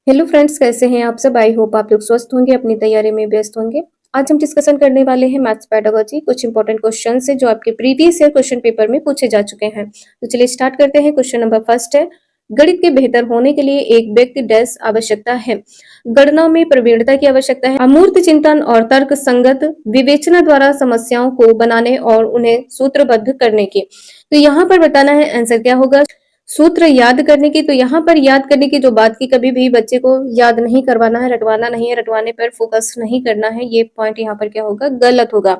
Hello friends, कैसे हैं आप सब। आई होप आप लोग स्वस्थ होंगे, अपनी तैयारी में व्यस्त होंगे। आज हम डिस्कशन करने वाले हैं मैथ्स पेडागोजी, कुछ इंपॉर्टेंट क्वेश्चन है जो आपके प्रीवियस ईयर क्वेश्चन पेपर में पूछे जा चुके हैं। तो चलिए स्टार्ट करते हैं। क्वेश्चन नंबर फर्स्ट है, गणित के बेहतर होने के लिए एक व्यक्ति डैश आवश्यकता है। गणनाओं में प्रवीणता की आवश्यकता है, अमूर्त चिंतन और तर्क संगत विवेचना द्वारा समस्याओं को बनाने और उन्हें सूत्रबद्ध करने की। तो यहाँ पर बताना है आंसर क्या होगा। सूत्र याद करने की, तो यहाँ पर याद करने की जो बात की, कभी भी बच्चे को याद नहीं करवाना है, रटवाना नहीं है, रटवाने पर फोकस नहीं करना है। ये पॉइंट यहाँ पर क्या होगा, गलत होगा।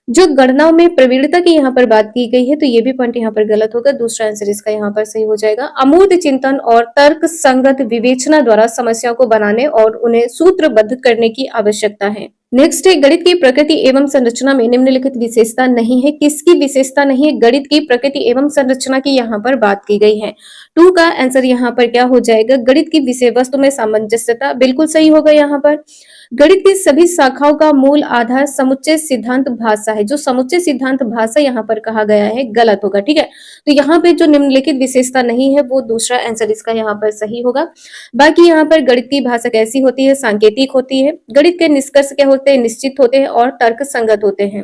जो गणनाओं में प्रवीणता की यहाँ पर बात की गई है, तो ये भी पॉइंट यहाँ पर गलत होगा। दूसरा आंसर इसका यहाँ पर सही हो जाएगा। अमूर्त चिंतन और तर्क संगत विवेचना द्वारा समस्याओं को बनाने और उन्हें सूत्रबद्ध करने की आवश्यकता है। नेक्स्ट है, गणित की प्रकृति एवं संरचना में निम्नलिखित विशेषता नहीं है। किसकी विशेषता नहीं है? गणित की प्रकृति एवं संरचना की यहाँ पर बात की गई है। 2 का आंसर यहाँ पर क्या हो जाएगा, गणित की विषय वस्तु में सामंजस्यता, बिल्कुल सही होगा। यहाँ पर गणित की सभी शाखाओं का मूल आधार समुच्चय सिद्धांत भाषा है। जो समुच्चय सिद्धांत भाषा यहाँ पर कहा गया है, गलत होगा। ठीक है, तो यहाँ पे जो निम्नलिखित विशेषता नहीं है, वो दूसरा आंसर इसका यहाँ पर सही होगा। बाकी यहाँ पर गणित की भाषा कैसी होती है, सांकेतिक होती है। गणित के निष्कर्ष क्या होते हैं, निश्चित होते हैं और तर्क संगत होते हैं।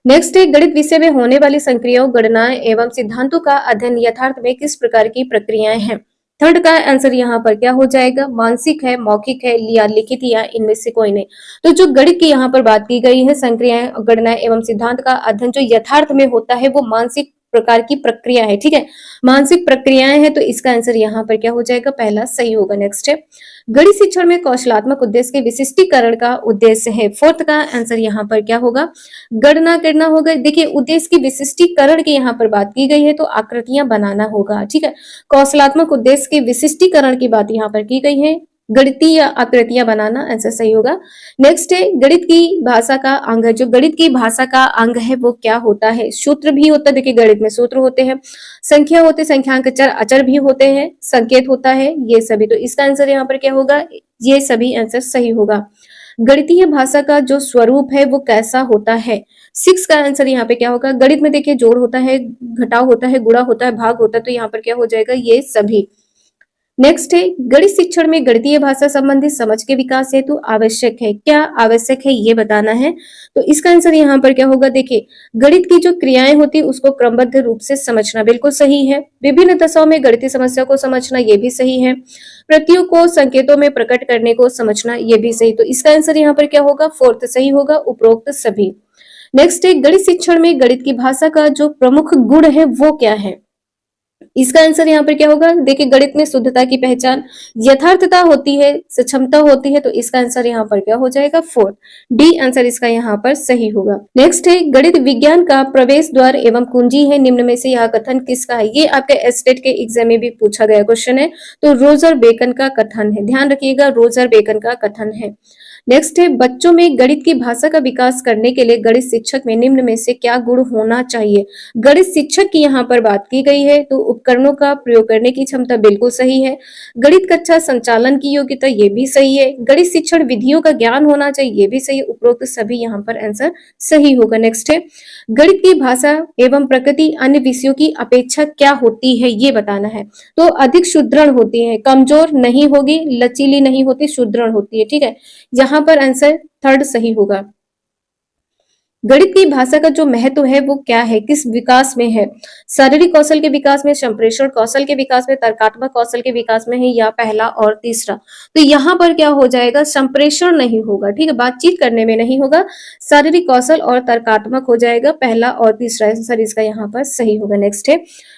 नेक्स्ट है, गणित विषय में होने वाली संक्रियाओं, गणनाएं एवं सिद्धांतों का अध्ययन यथार्थ में किस प्रकार की प्रक्रियाएं हैं। थर्ड का आंसर यहाँ पर क्या हो जाएगा, मानसिक है, मौखिक है या लिखित, या इनमें से कोई नहीं। तो जो गणित की यहाँ पर बात की गई है, संक्रियाएं, गणनाएं एवं सिद्धांत का अध्ययन जो यथार्थ में होता है, वो मानसिक प्रकार की प्रक्रिया है। ठीक है, मानसिक प्रक्रियाएं हैं, तो इसका आंसर यहाँ पर क्या हो जाएगा, पहला सही होगा। नेक्स्ट है, गणित शिक्षण में कौशलात्मक उद्देश्य के विशिष्टीकरण का उद्देश्य है। फोर्थ का आंसर यहाँ पर क्या होगा, गणना करना होगा। देखिए, उद्देश्य की विशिष्टीकरण की यहाँ पर बात की गई है, तो आकृतियां बनाना होगा। ठीक है, कौशलात्मक उद्देश्य के विशिष्टीकरण की बात यहाँ पर की गई है, गणितीय आकृतियां बनाना, आंसर सही होगा। नेक्स्ट है, गणित की भाषा का अंग है। जो गणित की भाषा का अंग है वो क्या होता है, सूत्र भी होता है। देखिए, गणित में सूत्र होते हैं, संख्या होते, संख्यांक चर अचर भी होते हैं, संकेत होता है, ये सभी। तो इसका आंसर यहाँ पर क्या होगा, ये सभी आंसर सही होगा। गणितीय भाषा का जो स्वरूप है वो कैसा होता है। 6 का आंसर यहाँ पे क्या होगा, गणित में देखिए जोड़ होता है, घटाव होता है, गुणा होता है, भाग होता है, तो यहाँ पर क्या हो जाएगा, ये सभी। नेक्स्ट है, गणित शिक्षण में गणितीय भाषा संबंधी समझ के विकास हेतु आवश्यक है। क्या आवश्यक है, ये बताना है। तो इसका आंसर यहाँ पर क्या होगा, देखिए, गणित की जो क्रियाएं होती है उसको क्रमबद्ध रूप से समझना, बिल्कुल सही है। विभिन्न दशाओं में गणितीय समस्या को समझना, ये भी सही है। प्रतियों को संकेतों में प्रकट करने को समझना, ये भी सही। तो इसका आंसर यहाँ पर क्या होगा, फोर्थ सही होगा, उपरोक्त सभी। नेक्स्ट है, गणित शिक्षण में गणित की भाषा का जो प्रमुख गुण है वो क्या है। इसका आंसर यहाँ पर क्या होगा, देखिए, गणित में शुद्धता की पहचान, यथार्थता होती है, सक्षमता होती है, तो इसका आंसर यहाँ पर क्या हो जाएगा, फोर्थ, डी आंसर इसका यहाँ पर सही होगा। नेक्स्ट है, गणित विज्ञान का प्रवेश द्वार एवं कुंजी है, निम्न में से यह कथन किसका है। ये आपके एस्टेट के एग्जाम में भी पूछा गया क्वेश्चन है, तो रोजर बेकन का कथन है, ध्यान रखिएगा, रोजर बेकन का कथन है। नेक्स्ट है, बच्चों में गणित की भाषा का विकास करने के लिए गणित शिक्षक में निम्न में से क्या गुण होना चाहिए। गणित शिक्षक की यहाँ पर बात की गई है, तो उपकरणों का प्रयोग करने की क्षमता, बिल्कुल सही है। गणित कक्षा संचालन की योग्यता, ये भी सही है। गणित शिक्षण विधियों का ज्ञान होना चाहिए, ये भी सही। उपरोक्त सभी यहाँ पर आंसर सही होगा। नेक्स्ट है, गणित की भाषा एवं प्रकृति अन्य विषयों की अपेक्षा क्या होती है, ये बताना है। तो अधिक सुदृढ़ होती है, कमजोर नहीं होगी, लचीली नहीं होती, सुदृढ़ होती है। ठीक है, यहाँ पर आंसर थर्ड सही होगा। गणित की भाषा का जो महत्व है वो क्या है, किस विकास में है। शारीरिक कौशल के विकास में, संप्रेषण कौशल के विकास में, तर्कात्मक कौशल के विकास में है, या पहला और तीसरा। तो यहाँ पर क्या हो जाएगा, संप्रेषण नहीं होगा। ठीक है, बातचीत करने में नहीं होगा, शारीरिक कौशल और तर्कात्मक हो जाएगा, पहला और तीसरा आंसर इसका यहाँ पर सही होगा। नेक्स्ट है,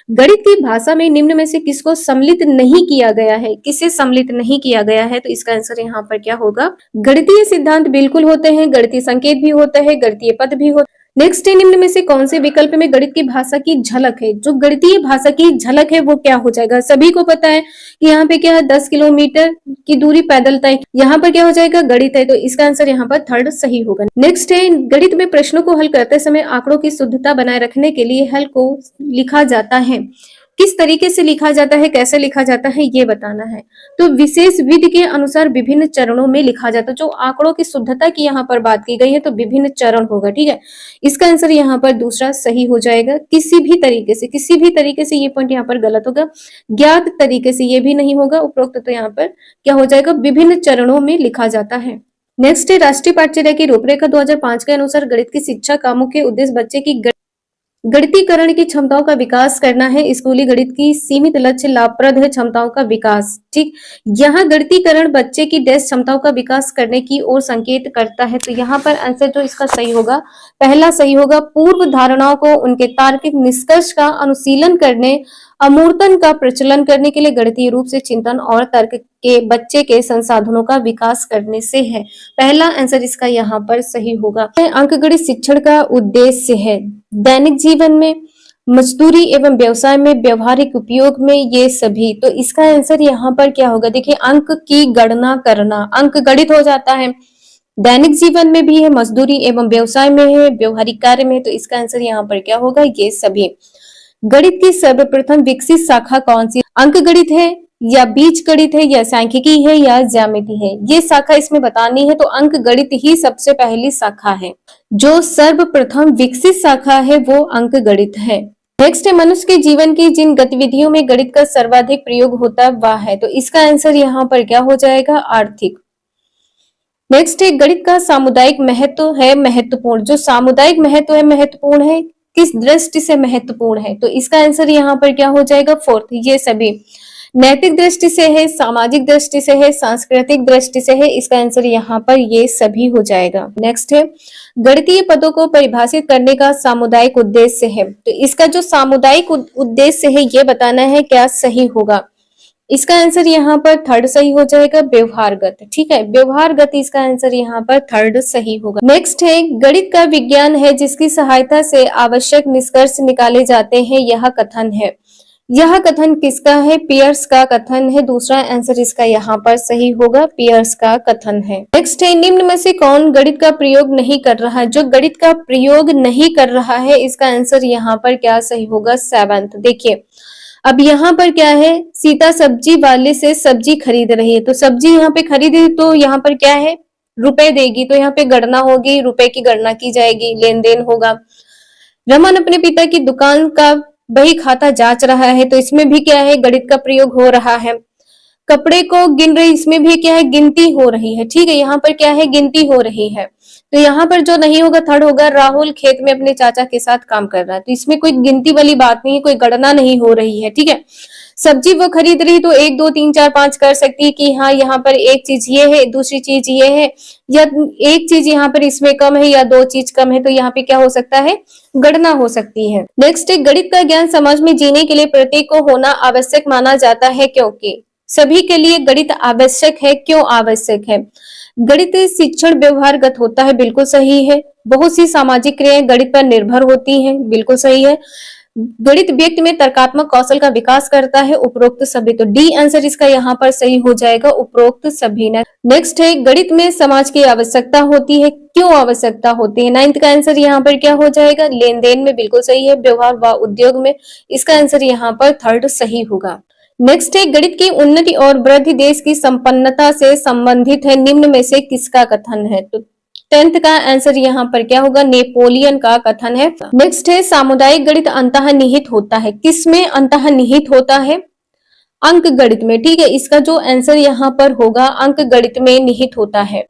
गणित की भाषा में निम्न में से किसको सम्मिलित नहीं किया गया है। किसे सम्मिलित नहीं किया गया है, तो इसका आंसर यहाँ पर क्या होगा, गणितीय सिद्धांत बिल्कुल होते हैं, गणितीय संकेत भी होता है, गणितीय पद भी होता है। नेक्स्ट है, निम्न में से कौन से विकल्प में गणित की भाषा की झलक है। जो गणितीय भाषा की झलक है वो क्या हो जाएगा, सभी को पता है कि यहाँ पे क्या है, 10 किलोमीटर की दूरी पैदल तय, यहाँ पर क्या हो जाएगा, गणित है, तो इसका आंसर यहाँ पर थर्ड सही होगा। नेक्स्ट है, गणित में प्रश्नों को हल करते समय आंकड़ों की शुद्धता बनाए रखने के लिए हल को लिखा जाता है। किस तरीके से लिखा जाता है, कैसे लिखा जाता है, ये बताना है। तो विशेष विधि के अनुसार विभिन्न चरणों में लिखा जाता है। जो आंकड़ों की शुद्धता की यहाँ पर बात की गई है तो विभिन्न चरण होगा, ठीक है। इसका आंसर यहाँ पर दूसरा सही हो जाएगा। किसी भी तरीके से ये पॉइंट यहाँ पर गलत होगा। ज्ञात तरीके से ये भी नहीं होगा। उपरोक्त तो यहाँ पर क्या हो जाएगा, विभिन्न चरणों में लिखा जाता है। नेक्स्ट है राष्ट्रीय पाठ्यचर्या की रूपरेखा 2005 के अनुसार गणित की शिक्षा का मुख्य उद्देश्य बच्चे की गणितीकरण की क्षमताओं का विकास करना है। स्कूली गणित की सीमित लक्ष्य लाभप्रद है क्षमताओं का विकास, ठीक। यहाँ गणितीकरण बच्चे की डैश क्षमताओं का विकास करने की ओर संकेत करता है। तो यहाँ पर आंसर जो इसका सही होगा, पहला सही होगा। पूर्व धारणाओं को उनके तार्किक निष्कर्ष का अनुशीलन करने, अमूर्तन का प्रचलन करने के लिए गणितीय रूप से चिंतन और तर्क के बच्चे के संसाधनों का विकास करने से है। पहला आंसर इसका यहाँ पर सही होगा। अंकगणित शिक्षण का उद्देश्य है दैनिक जीवन में, मजदूरी एवं व्यवसाय में, व्यवहारिक उपयोग में, ये सभी। तो इसका आंसर यहाँ पर क्या होगा, देखिए अंक की गणना करना, अंक गणित हो जाता है। दैनिक जीवन में भी है, मजदूरी एवं व्यवसाय में है, व्यवहारिक कार्य में। तो इसका आंसर यहाँ पर क्या होगा, ये सभी। गणित की सर्वप्रथम विकसित शाखा कौन सी, अंक गणित है या बीज गणित है या सांख्यिकी है या ज्यामिति है, ये शाखा इसमें बतानी है। तो अंक गणित ही सबसे पहली शाखा है। जो सर्वप्रथम विकसित शाखा है वो अंक गणित है। नेक्स्ट है मनुष्य के जीवन की जिन गतिविधियों में गणित का सर्वाधिक प्रयोग होता है वह है। तो इसका आंसर यहाँ पर क्या हो जाएगा, आर्थिक। नेक्स्ट है गणित का सामुदायिक महत्व है महत्वपूर्ण। जो सामुदायिक महत्व है महत्वपूर्ण है, किस दृष्टि से महत्वपूर्ण है, तो इसका आंसर यहाँ पर क्या हो जाएगा, फोर्थ। ये सभी नैतिक दृष्टि से है, सामाजिक दृष्टि से है, सांस्कृतिक दृष्टि से है। इसका आंसर यहाँ पर ये सभी हो जाएगा। नेक्स्ट है गणितीय पदों को परिभाषित करने का सामुदायिक उद्देश्य है। तो इसका जो सामुदायिक उद्देश्य है ये बताना है, क्या सही होगा। इसका आंसर यहाँ पर थर्ड सही हो जाएगा, व्यवहारगत, ठीक है। व्यवहारगत इसका आंसर यहाँ पर थर्ड सही होगा। नेक्स्ट है गणित का विज्ञान है जिसकी सहायता से आवश्यक निष्कर्ष निकाले जाते हैं, यह कथन है। यह कथन किसका है, पियर्स का कथन है। दूसरा आंसर इसका यहाँ पर सही होगा, पियर्स का कथन है। नेक्स्ट है निम्न में से कौन गणित का प्रयोग नहीं कर रहा है। जो गणित का प्रयोग नहीं कर रहा है इसका आंसर यहाँ पर क्या सही होगा, सेवंथ। देखिए अब यहाँ पर क्या है, सीता सब्जी वाले से सब्जी खरीद रही है। तो सब्जी यहाँ पे खरीदी तो यहाँ पर क्या है, रुपए देगी। तो यहाँ पे गणना होगी, रुपए की गणना की जाएगी, लेन देन होगा। रमन अपने पिता की दुकान का बही खाता जांच रहा है। तो इसमें भी क्या है, गणित का प्रयोग हो रहा है। कपड़े को गिन रही, इसमें भी क्या है, गिनती हो रही है, ठीक है। यहाँ पर क्या है, गिनती हो रही है। तो यहाँ पर जो नहीं होगा थर्ड होगा, राहुल खेत में अपने चाचा के साथ काम कर रहा है। तो इसमें कोई गिनती वाली बात नहीं है, कोई गणना नहीं हो रही है, ठीक है। सब्जी वो खरीद रही तो 1 2 3 4 5 कर सकती है कि हाँ यहाँ पर एक चीज ये है, दूसरी चीज ये है, या एक चीज यहाँ पर इसमें कम है या 2 चीज कम है। तो यहाँ पे क्या हो सकता है, गणना हो सकती है। नेक्स्ट है गणित का ज्ञान समाज में जीने के लिए प्रत्येक को होना आवश्यक माना जाता है, क्योंकि सभी के लिए गणित आवश्यक है। क्यों आवश्यक है, गणित शिक्षण व्यवहारगत होता है, बिल्कुल सही है। बहुत सी सामाजिक क्रियाएं गणित पर निर्भर होती हैं, बिल्कुल सही है। गणित व्यक्ति में तर्कात्मक कौशल का विकास करता है, उपरोक्त सभी। तो डी आंसर इसका यहाँ पर सही हो जाएगा, उपरोक्त सभी। नेक्स्ट है गणित में समाज की आवश्यकता होती है, क्यों आवश्यकता होती है। 9th का आंसर यहाँ पर क्या हो जाएगा, लेन देन में, बिल्कुल सही है। व्यवहार व उद्योग में, इसका आंसर यहाँ पर थर्ड सही होगा। नेक्स्ट है गणित की उन्नति और वृद्धि देश की संपन्नता से संबंधित है, निम्न में से किसका कथन है। तो 10th का आंसर यहाँ पर क्या होगा, नेपोलियन का कथन है। नेक्स्ट है सामुदायिक गणित अंतर्निहित होता है, किसमें अंतर्निहित होता है, अंक गणित में, ठीक है। इसका जो आंसर यहाँ पर होगा, अंक गणित में निहित होता है।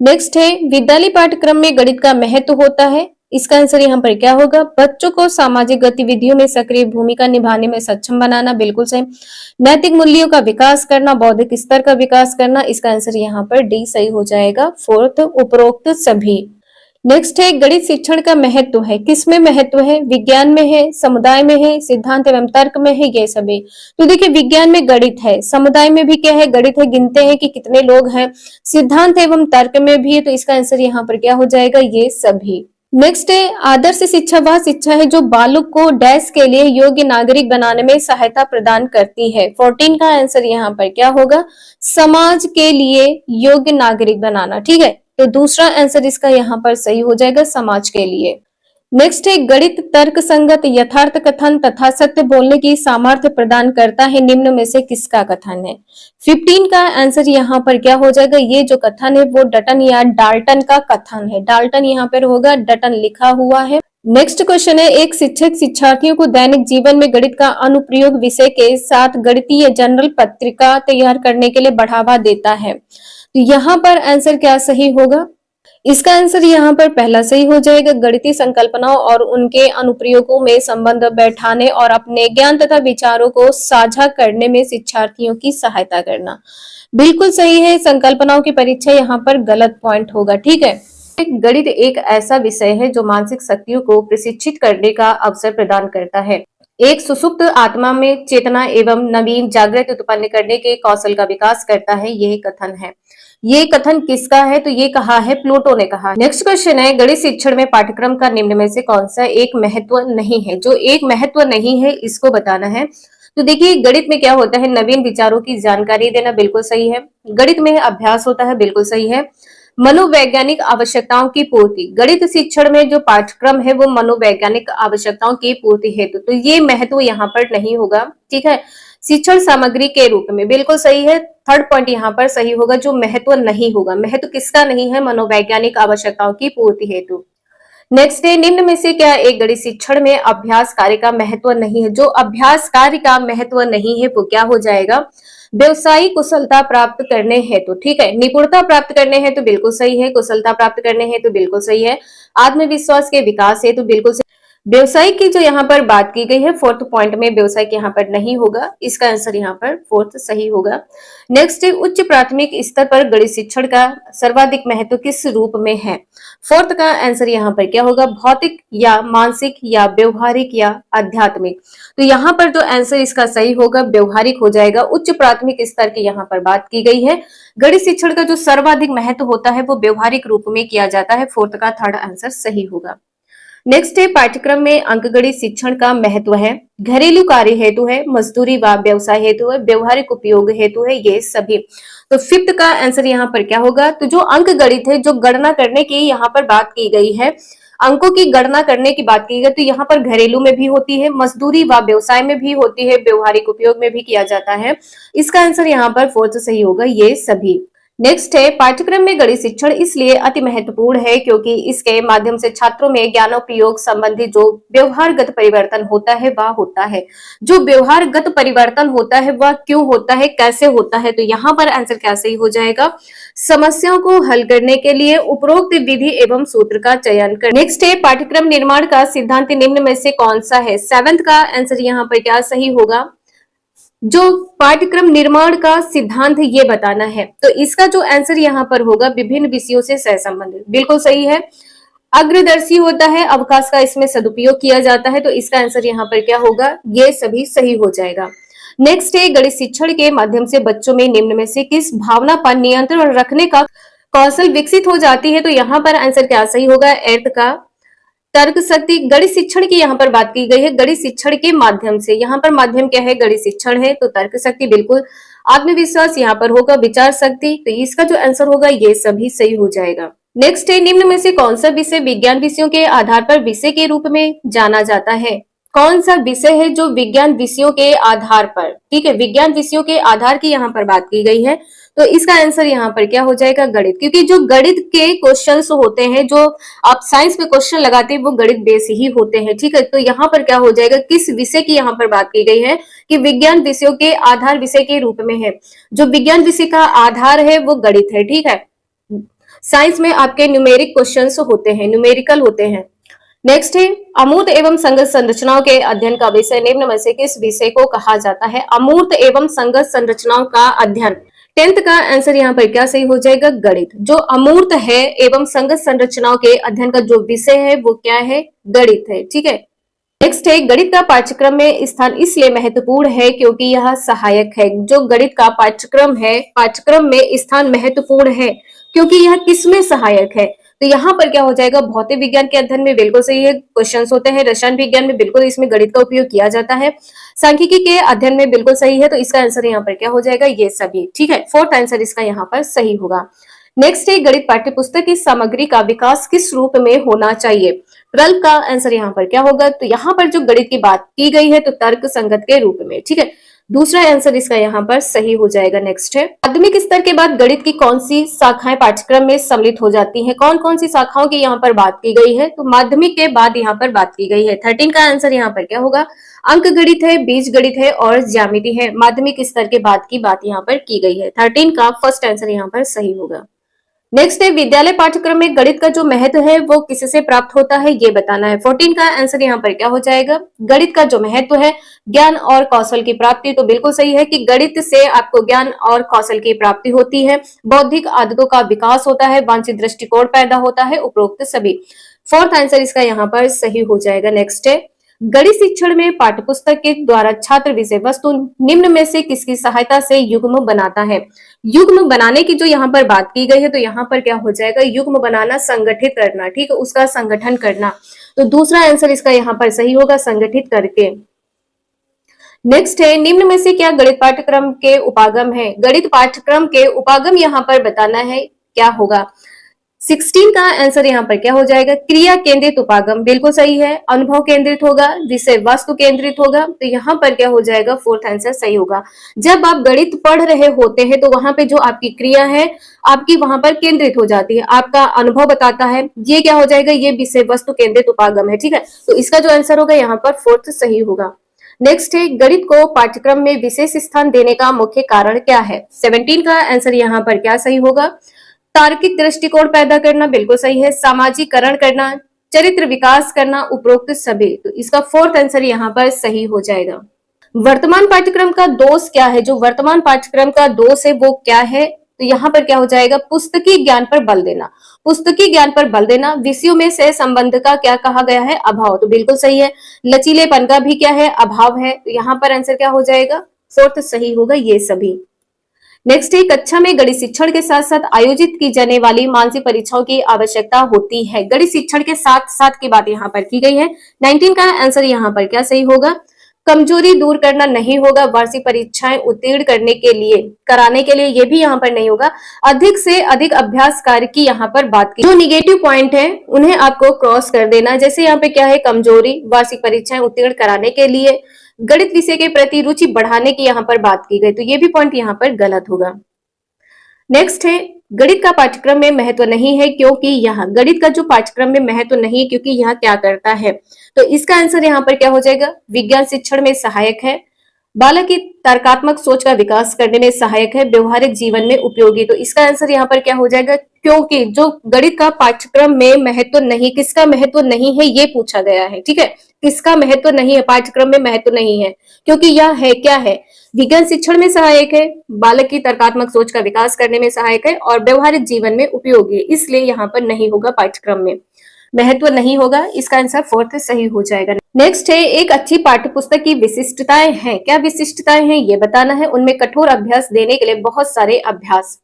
नेक्स्ट है विद्यालय पाठ्यक्रम में गणित का महत्व होता है, इसका आंसर यहाँ पर क्या होगा, बच्चों को सामाजिक गतिविधियों में सक्रिय भूमिका निभाने में सक्षम बनाना, बिल्कुल सही। नैतिक मूल्यों का विकास करना, बौद्धिक स्तर का विकास करना, इसका आंसर यहाँ पर डी सही हो जाएगा, फोर्थ, उपरोक्त सभी। नेक्स्ट है गणित शिक्षण का महत्व है, किसमें महत्व है, विज्ञान में है, समुदाय में है, सिद्धांत एवं तर्क में है, ये सभी। तो देखिए विज्ञान में गणित है, समुदाय में भी क्या है, गणित है, गिनते हैं कि कितने लोग हैं, सिद्धांत एवं तर्क में भी है। तो इसका आंसर यहाँ पर क्या हो जाएगा, ये सभी। नेक्स्ट है आदर्श शिक्षा वह शिक्षा है जो बालक को डैश के लिए योग्य नागरिक बनाने में सहायता प्रदान करती है। 14 का आंसर यहाँ पर क्या होगा, समाज के लिए योग्य नागरिक बनाना, ठीक है। तो दूसरा आंसर इसका यहाँ पर सही हो जाएगा, समाज के लिए। नेक्स्ट है गणित तर्क संगत यथार्थ कथन तथा सत्य बोलने की सामर्थ्य प्रदान करता है, निम्न में से किसका कथन है। 15 का आंसर यहाँ पर क्या हो जाएगा, ये जो कथन है वो डटन या डाल्टन का कथन है। डाल्टन यहाँ पर होगा, डटन लिखा हुआ है। नेक्स्ट क्वेश्चन है, एक शिक्षक शिक्षार्थियों को दैनिक जीवन में गणित का अनुप्रयोग विषय के साथ गणितीय जर्नल पत्रिका तैयार करने के लिए बढ़ावा देता है। तो यहाँ पर आंसर क्या सही होगा, इसका आंसर यहाँ पर पहला सही हो जाएगा। गणितीय संकल्पनाओं और उनके अनुप्रयोगों में संबंध बैठाने और अपने ज्ञान तथा विचारों को साझा करने में शिक्षार्थियों की सहायता करना, बिल्कुल सही है। संकल्पनाओं की परीक्षा यहाँ पर गलत पॉइंट होगा, ठीक है। गणित एक ऐसा विषय है जो मानसिक शक्तियों को प्रशिक्षित करने का अवसर प्रदान करता है। एक सुसुप्त आत्मा में चेतना एवं नवीन जागृत उत्पन्न करने के कौशल का विकास करता है, यह कथन है। ये कथन किसका है, तो ये कहा है प्लूटो ने कहा। नेक्स्ट क्वेश्चन है, गणित शिक्षण में पाठ्यक्रम का निम्न में से कौन सा एक महत्व नहीं है। जो एक महत्व नहीं है इसको बताना है। तो देखिए गणित में क्या होता है, नवीन विचारों की जानकारी देना, बिल्कुल सही है। गणित में अभ्यास होता है, बिल्कुल सही है। मनोवैज्ञानिक आवश्यकताओं की पूर्ति, गणित शिक्षण में जो पाठ्यक्रम है वो मनोवैज्ञानिक आवश्यकताओं की पूर्ति हेतु, तो ये महत्व यहाँ पर नहीं होगा, ठीक है। शिक्षण सामग्री के रूप में, बिल्कुल सही है। थर्ड पॉइंट यहाँ पर सही होगा, जो महत्व नहीं होगा। महत्व किसका नहीं है, मनोवैज्ञानिक आवश्यकताओं की पूर्ति हेतु। नेक्स्ट है, निम्न में से क्या एक गणित शिक्षण में अभ्यास कार्य का महत्व नहीं है। जो अभ्यास कार्य का महत्व नहीं है वो क्या हो जाएगा, व्यवसायिक कुशलता प्राप्त करने हेतु, ठीक है। निपुणता प्राप्त करने हेतु बिल्कुल सही है। कुशलता प्राप्त करने हेतु बिल्कुल सही है। आत्मविश्वास के विकास हेतु बिल्कुल सही। व्यवसायिक की जो यहाँ पर बात की गई है फोर्थ पॉइंट में, व्यवसायिक यहाँ पर नहीं होगा, इसका आंसर यहाँ पर फोर्थ सही होगा। नेक्स्ट है, उच्च प्राथमिक स्तर पर गणित शिक्षण का सर्वाधिक महत्व किस रूप में है। फोर्थ का आंसर यहाँ पर क्या होगा, भौतिक या मानसिक या व्यवहारिक या आध्यात्मिक। तो यहाँ पर जो आंसर इसका सही होगा व्यवहारिक हो जाएगा। उच्च प्राथमिक स्तर की यहाँ पर बात की गई है। गणित शिक्षण का जो सर्वाधिक महत्व होता है वो व्यवहारिक रूप में किया जाता है। फोर्थ का थर्ड आंसर सही होगा। नेक्स्ट है, पाठ्यक्रम में अंकगणित शिक्षण का महत्व है। घरेलू कार्य हेतु है, मजदूरी व व्यवसाय हेतु है, व्यवहारिक उपयोग हेतु है, ये सभी। तो फिफ्थ का आंसर यहाँ पर क्या होगा, तो जो अंक गणित है, जो गणना करने की यहाँ पर बात की गई है, अंकों की गणना करने की बात की गई, तो यहाँ पर घरेलू में भी होती है, मजदूरी व व्यवसाय में भी होती है, व्यवहारिक उपयोग में भी किया जाता है। इसका आंसर यहाँ पर फोर्थ सही होगा, ये सभी। नेक्स्ट है, पाठ्यक्रम में गणित शिक्षण इसलिए अति महत्वपूर्ण है क्योंकि इसके माध्यम से छात्रों में ज्ञानोपयोग संबंधी जो व्यवहारगत परिवर्तन होता है वह होता है। जो व्यवहारगत परिवर्तन होता है वह क्यों होता है, कैसे होता है, तो यहाँ पर आंसर क्या सही हो जाएगा, समस्याओं को हल करने के लिए उपरोक्त विधि एवं सूत्र का चयन कर। नेक्स्ट है, पाठ्यक्रम निर्माण का सिद्धांत निम्न में से कौन सा है। सेवेंथ का आंसर यहाँ पर क्या सही होगा, जो पाठ्यक्रम निर्माण का सिद्धांत ये बताना है। तो इसका जो आंसर यहाँ पर होगा, विभिन्न विषयों से सहसंबंधित, बिल्कुल सही है। अग्रदर्शी होता है, अवकाश का इसमें सदुपयोग किया जाता है, तो इसका आंसर यहाँ पर क्या होगा, ये सभी सही हो जाएगा। नेक्स्ट है, गणित शिक्षण के माध्यम से बच्चों में निम्न में से किस भावना पर नियंत्रण रखने का कौशल विकसित हो जाती है। तो यहाँ पर आंसर क्या सही होगा, एर्थ का तर्क शक्ति। गणित शिक्षण की यहाँ पर बात की गई है, गणित शिक्षण के माध्यम से, यहाँ पर माध्यम क्या है, गणित शिक्षण है, तो तर्क शक्ति बिल्कुल। आत्मविश्वास यहाँ पर होगा विचार शक्ति, तो इसका जो आंसर होगा ये सभी सही हो जाएगा। नेक्स्ट है, निम्न में से कौन सा विषय विज्ञान विषयों के आधार पर विषय के रूप में जाना जाता है। कौन सा विषय है जो विज्ञान विषयों के आधार पर, ठीक है, विज्ञान विषयों के आधार की यहाँ पर बात की गई है, तो इसका आंसर यहाँ पर क्या हो जाएगा, गणित। क्योंकि जो गणित के क्वेश्चंस होते हैं, जो आप साइंस में क्वेश्चन लगाते हैं वो गणित बेस ही होते हैं, ठीक है। तो यहाँ पर क्या हो जाएगा, किस विषय की यहाँ पर बात की गई है कि विज्ञान विषयों के आधार विषय के रूप में है। जो विज्ञान विषय का आधार है वो गणित है, ठीक है। साइंस में आपके न्यूमेरिक क्वेश्चंस होते हैं, न्यूमेरिकल होते हैं। नेक्स्ट है, अमूर्त एवं संगत संरचनाओं के अध्ययन का विषय निम्न में से किस विषय को कहा जाता है। अमूर्त एवं संगत संरचनाओं का अध्ययन, 10th का आंसर यहाँ पर क्या सही हो जाएगा, गणित। जो अमूर्त है एवं संगत संरचनाओं के अध्ययन का जो विषय है वो क्या है, गणित है, ठीक है। नेक्स्ट है, गणित का पाठ्यक्रम में स्थान इसलिए महत्वपूर्ण है क्योंकि यह सहायक है। जो गणित का पाठ्यक्रम है, पाठ्यक्रम में स्थान महत्वपूर्ण है क्योंकि यह किसमें सहायक है। तो यहाँ पर क्या हो जाएगा, भौतिक विज्ञान के अध्ययन में बिल्कुल सही है, क्वेश्चंस होते हैं। रसायन विज्ञान में बिल्कुल इसमें गणित का उपयोग किया जाता है। सांख्यिकी के अध्ययन में बिल्कुल सही है, तो इसका आंसर यहाँ पर क्या हो जाएगा, ये सभी, ठीक है। फोर्थ आंसर इसका यहाँ पर सही होगा। नेक्स्ट है, गणित पाठ्य पुस्तक की सामग्री का विकास किस रूप में होना चाहिए। 12 का आंसर यहाँ पर क्या होगा? तो यहाँ पर जो गणित की बात की गई है तो तर्क संगत के रूप में, ठीक है। दूसरा आंसर इसका यहाँ पर सही हो जाएगा। नेक्स्ट है, माध्यमिक स्तर के बाद गणित की कौन सी शाखाएं पाठ्यक्रम में सम्मिलित हो जाती हैं? कौन कौन सी शाखाओं की यहाँ पर बात की गई है? तो माध्यमिक के बाद यहाँ पर बात की गई है। 13 का आंसर यहाँ पर क्या होगा? अंक गणित है, बीज गणित है और ज्यामिति है। माध्यमिक स्तर के बाद की बात यहाँ पर की गई है। 13 का फर्स्ट आंसर यहाँ पर सही होगा। नेक्स्ट है, विद्यालय पाठ्यक्रम में गणित का जो महत्व है वो किससे प्राप्त होता है, ये बताना है। 14 का आंसर यहाँ पर क्या हो जाएगा? गणित का जो महत्व है ज्ञान और कौशल की प्राप्ति। तो बिल्कुल सही है कि गणित से आपको ज्ञान और कौशल की प्राप्ति होती है, बौद्धिक आदतों का विकास होता है, वांछित दृष्टिकोण पैदा होता है, उपरोक्त सभी। फोर्थ आंसर इसका यहाँ पर सही हो जाएगा। नेक्स्ट है, गणित शिक्षण में पाठ्यपुस्तक के द्वारा छात्र विषय वस्तु निम्न में से किसकी सहायता से युग्म बनाता है? युग्म बनाने की जो यहाँ पर बात की गई है तो यहाँ पर क्या हो जाएगा? युग्म बनाना, संगठित करना, ठीक है, उसका संगठन करना। तो दूसरा आंसर इसका यहाँ पर सही होगा, संगठित करके। नेक्स्ट है, निम्न में से क्या गणित पाठ्यक्रम के उपागम है? गणित पाठ्यक्रम के उपागम यहाँ पर बताना है, क्या होगा? 16 का आंसर यहाँ पर क्या हो जाएगा? क्रिया केंद्रित उपागम। बिल्कुल सही है। अनुभव केंद्रित होगा, विषय वस्तु केंद्रित होगा। तो यहाँ पर क्या हो जाएगा? फोर्थ आंसर सही होगा। जब आप गणित पढ़ रहे होते हैं तो वहां पे जो आपकी क्रिया है आपकी वहां पर केंद्रित हो जाती है, आपका अनुभव बताता है। ये क्या हो जाएगा? ये विषय वस्तु केंद्रित उपागम है, ठीक है। तो इसका जो आंसर होगा यहाँ पर फोर्थ सही होगा। नेक्स्ट है, गणित को पाठ्यक्रम में विशेष स्थान देने का मुख्य कारण क्या है? 17 का आंसर यहाँ पर क्या सही होगा? तार्किक दृष्टिकोण पैदा करना, बिल्कुल सही है। सामाजिकरण करना, चरित्र विकास करना, उपरोक्त सभी। तो इसका फोर्थ आंसर यहाँ पर सही हो जाएगा। वर्तमान पाठ्यक्रम का दोष क्या है? जो वर्तमान पाठ्यक्रम का दोष है वो क्या है? तो यहाँ पर क्या हो जाएगा? पुस्तकीय ज्ञान पर बल देना। पुस्तकीय ज्ञान पर बल देना। विषयों में सह संबंध का क्या कहा गया है? अभाव। तो बिल्कुल सही है। लचीलेपन का भी क्या है? अभाव है। तो यहाँ पर आंसर क्या हो जाएगा? फोर्थ सही होगा ये सभी। नेक्स्ट है, कक्षा में गणित शिक्षण के साथ साथ आयोजित की जाने वाली मानसिक परीक्षाओं की आवश्यकता होती है। गणित शिक्षण के साथ साथ की बात यहाँ पर की गई है। 19 का आंसर यहाँ पर क्या सही होगा? कमजोरी दूर करना नहीं होगा, वार्षिक परीक्षाएं उत्तीर्ण करने के लिए, कराने के लिए, ये भी यहाँ पर नहीं होगा। अधिक से अधिक अभ्यास कार्य की यहाँ पर बात की। जो निगेटिव पॉइंट है उन्हें आपको क्रॉस कर देना। जैसे यहाँ पे क्या है? कमजोरी, वार्षिक परीक्षाएं उत्तीर्ण कराने के लिए, गणित विषय के प्रति रुचि बढ़ाने की यहाँ पर बात की गई। तो ये भी पॉइंट यहाँ पर गलत होगा। नेक्स्ट है, गणित का पाठ्यक्रम में महत्व नहीं है क्योंकि यहाँ गणित का जो पाठ्यक्रम में महत्व नहीं है क्योंकि यहाँ क्या करता है? तो इसका आंसर यहाँ पर क्या हो जाएगा? विज्ञान शिक्षण में सहायक है, बालक की तर्कात्मक सोच का विकास करने में सहायक है, व्यवहारिक जीवन में उपयोगी। तो इसका आंसर यहाँ पर क्या हो जाएगा? क्योंकि जो गणित का पाठ्यक्रम में महत्व नहीं, किसका महत्व नहीं है ये पूछा गया है, ठीक है। किसका महत्व नहीं है? पाठ्यक्रम में महत्व नहीं है क्योंकि यह है क्या है? विज्ञान शिक्षण में सहायक है, बालक की तर्कात्मक सोच का विकास करने में सहायक है और व्यवहारिक जीवन में उपयोगी है। इसलिए यहाँ पर नहीं होगा, पाठ्यक्रम में महत्व नहीं होगा। इसका आंसर फोर्थ सही हो जाएगा। नेक्स्ट है, एक अच्छी पाठ्यपुस्तक की विशिष्टताएं हैं। क्या विशिष्टताएं हैं ये बताना है। उनमें कठोर अभ्यास देने के लिए बहुत सारे अभ्यास,